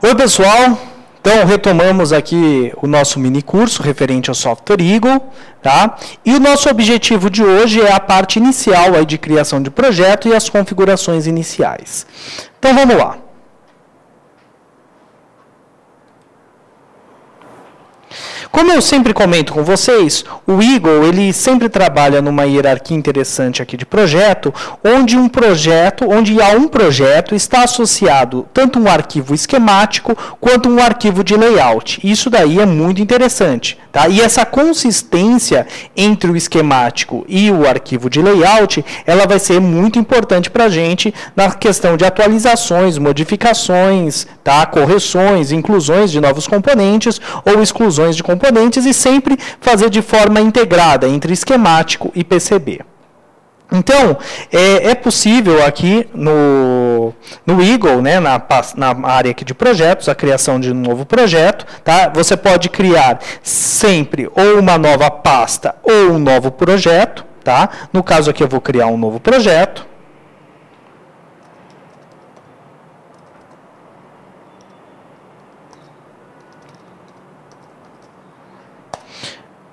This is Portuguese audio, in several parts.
Oi, pessoal. Então, retomamos aqui o nosso mini curso referente ao software Eagle, tá? E o nosso objetivo de hoje é a parte inicial aí de criação de projeto e as configurações iniciais. Então, vamos lá. Como eu sempre comento com vocês, o Eagle ele sempre trabalha numa hierarquia interessante aqui de projeto, onde há um projeto está associado tanto um arquivo esquemático quanto um arquivo de layout. Isso daí é muito interessante, tá? E essa consistência entre o esquemático e o arquivo de layout, ela vai ser muito importante para a gente na questão de atualizações, modificações, tá? Correções, inclusões de novos componentes ou exclusões de componentes e sempre fazer de forma integrada entre esquemático e PCB. Então, é possível aqui no Eagle, né, na área aqui de projetos, a criação de um novo projeto. Tá? Você pode criar sempre ou uma nova pasta ou um novo projeto. Tá? No caso aqui eu vou criar um novo projeto.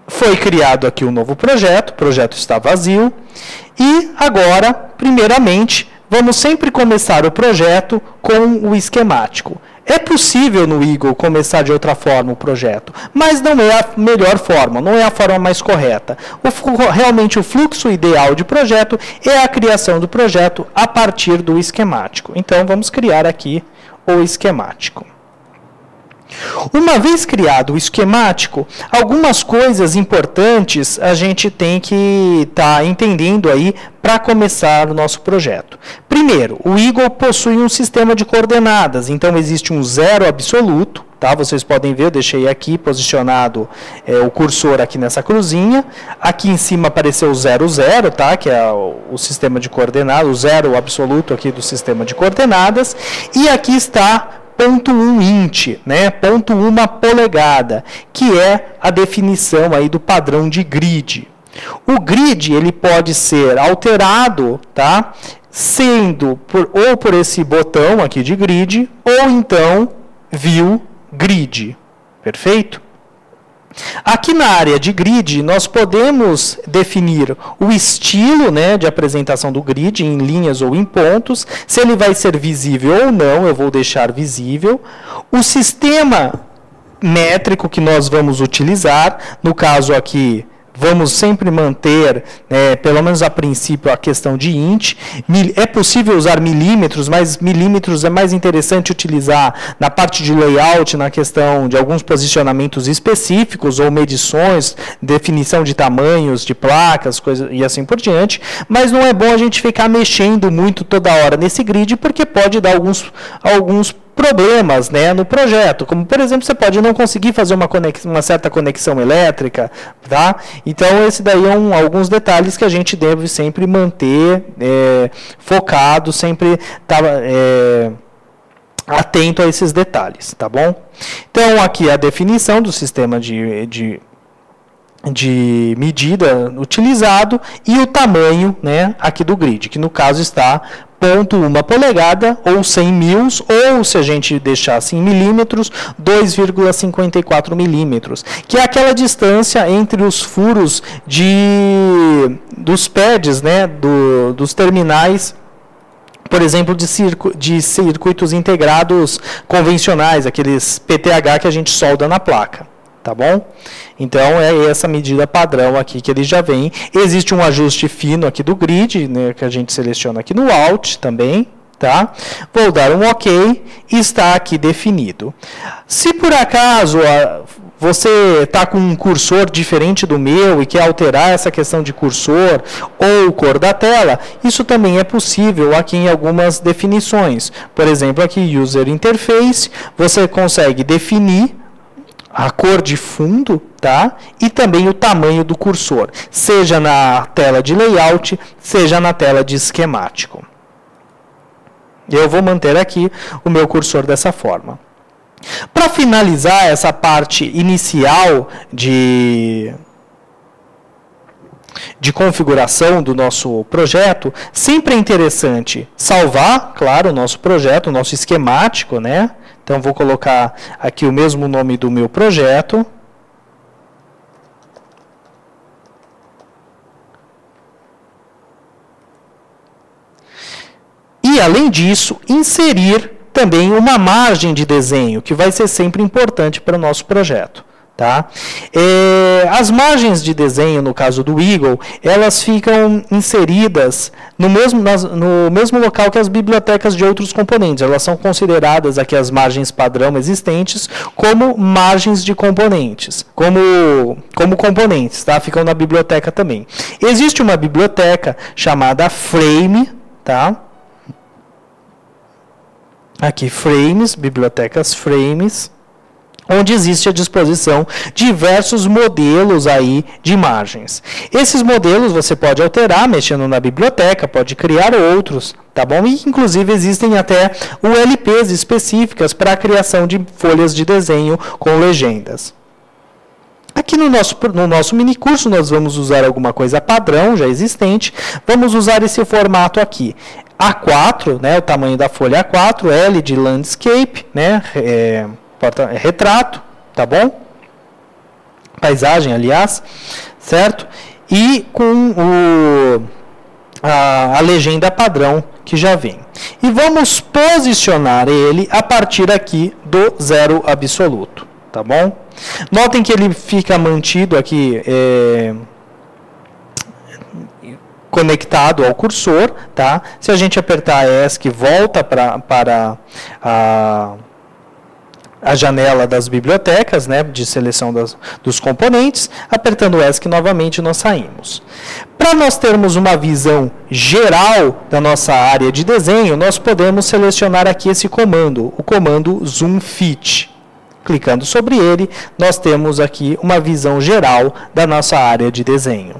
Foi criado aqui um novo projeto, o projeto está vazio. E agora, primeiramente, vamos sempre começar o projeto com o esquemático. É possível no Eagle começar de outra forma o projeto, mas não é a melhor forma, não é a forma mais correta. Realmente o fluxo ideal de projeto é a criação do projeto a partir do esquemático. Então, vamos criar aqui o esquemático. Uma vez criado o esquemático, algumas coisas importantes a gente tem que estar entendendo aí para começar o nosso projeto. Primeiro, o Eagle possui um sistema de coordenadas, então existe um zero absoluto, tá? Vocês podem ver, eu deixei aqui posicionado o cursor aqui nessa cruzinha. Aqui em cima apareceu o 00, tá? Que é o sistema de coordenadas, o zero absoluto aqui do sistema de coordenadas. E aqui está .1 int, né? .1 polegada, que é a definição aí do padrão de grid. O grid ele pode ser alterado, tá? Sendo ou por esse botão aqui de grid, ou então view grid. Perfeito? Aqui na área de grid, nós podemos definir o estilo, né, de apresentação do grid, em linhas ou em pontos, se ele vai ser visível ou não, eu vou deixar visível. O sistema métrico que nós vamos utilizar, no caso aqui, vamos sempre manter, pelo menos a princípio, a questão de int. É possível usar milímetros, mas milímetros é mais interessante utilizar na parte de layout, na questão de alguns posicionamentos específicos ou medições, definição de tamanhos, de placas, coisas e assim por diante. Mas não é bom a gente ficar mexendo muito toda hora nesse grid, porque pode dar alguns problemas, né, no projeto, como por exemplo, você pode não conseguir fazer uma certa conexão elétrica, tá? Então, esse daí é alguns detalhes que a gente deve sempre manter focado, sempre estar atento a esses detalhes, tá bom? Então, aqui a definição do sistema de medida utilizado e o tamanho, né, aqui do grid, que no caso está 0,1 polegada ou 100 mils, ou se a gente deixasse em milímetros, 2,54 milímetros, que é aquela distância entre os furos dos pads, né, dos terminais, por exemplo, de circuitos integrados convencionais, aqueles PTH que a gente solda na placa. Tá bom? Então, é essa medida padrão aqui que ele já vem. Existe um ajuste fino aqui do grid, né, que a gente seleciona aqui no Alt também. Tá? Vou dar um OK e está aqui definido. Se por acaso você está com um cursor diferente do meu e quer alterar essa questão de cursor ou cor da tela, isso também é possível aqui em algumas definições. Por exemplo, aqui User Interface, você consegue definir a cor de fundo, tá? E também o tamanho do cursor, seja na tela de layout, seja na tela de esquemático. Eu vou manter aqui o meu cursor dessa forma. Para finalizar essa parte inicial de configuração do nosso projeto, sempre é interessante salvar, claro, o nosso projeto, o nosso esquemático, né? Então, vou colocar aqui o mesmo nome do meu projeto. E, além disso, inserir também uma margem de desenho, que vai ser sempre importante para o nosso projeto. Tá? As margens de desenho, no caso do Eagle, elas ficam inseridas no mesmo local que as bibliotecas de outros componentes. Elas são consideradas aqui as margens padrão existentes como margens de componentes, como componentes, tá? Ficam na biblioteca também. Existe uma biblioteca chamada Frame, tá? Aqui, Frames, bibliotecas Frames, onde existe à disposição diversos modelos aí de margens. Esses modelos você pode alterar mexendo na biblioteca, pode criar outros, tá bom? E, inclusive, existem até ULPs específicas para a criação de folhas de desenho com legendas. Aqui no nosso minicurso, nós vamos usar alguma coisa padrão, já existente. Vamos usar esse formato aqui. A4, né, o tamanho da folha A4, L de landscape, né, retrato, tá bom? Paisagem, aliás, certo? E com a legenda padrão que já vem. E vamos posicionar ele a partir aqui do zero absoluto, tá bom? Notem que ele fica mantido aqui conectado ao cursor, tá? Se a gente apertar ESC, volta para a janela das bibliotecas, né, de seleção dos componentes. Apertando ESC novamente, nós saímos. Para nós termos uma visão geral da nossa área de desenho, nós podemos selecionar aqui esse comando, o comando Zoom Fit. Clicando sobre ele, nós temos aqui uma visão geral da nossa área de desenho.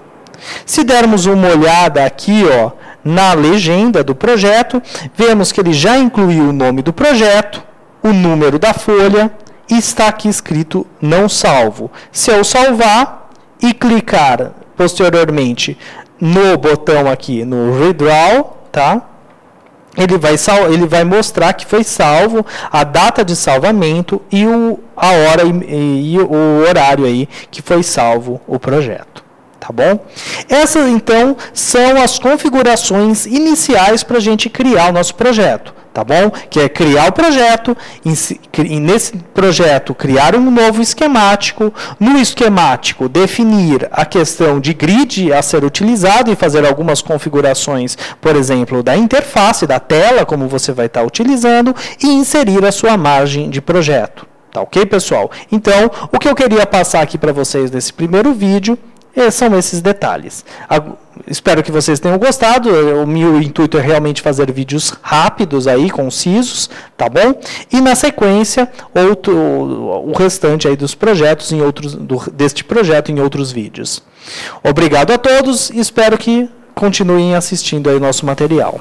Se dermos uma olhada aqui, ó, na legenda do projeto, vemos que ele já incluiu o nome do projeto, o número da folha, e está aqui escrito não salvo. Se eu salvar e clicar posteriormente no botão aqui, no Redraw, tá? Ele vai mostrar que foi salvo, a data de salvamento e a hora e o horário aí que foi salvo o projeto. Tá bom? Essas, então, são as configurações iniciais para a gente criar o nosso projeto. Tá bom? Que é criar o projeto, e nesse projeto criar um novo esquemático, no esquemático definir a questão de grid a ser utilizado e fazer algumas configurações, por exemplo, da interface, da tela, como você vai estar utilizando, e inserir a sua margem de projeto. Tá ok, pessoal? Então, o que eu queria passar aqui para vocês nesse primeiro vídeo são esses detalhes. Espero que vocês tenham gostado. O meu intuito é realmente fazer vídeos rápidos aí, concisos, tá bom? E na sequência, o restante aí dos projetos deste projeto em outros vídeos. Obrigado a todos e espero que continuem assistindo aí nosso material.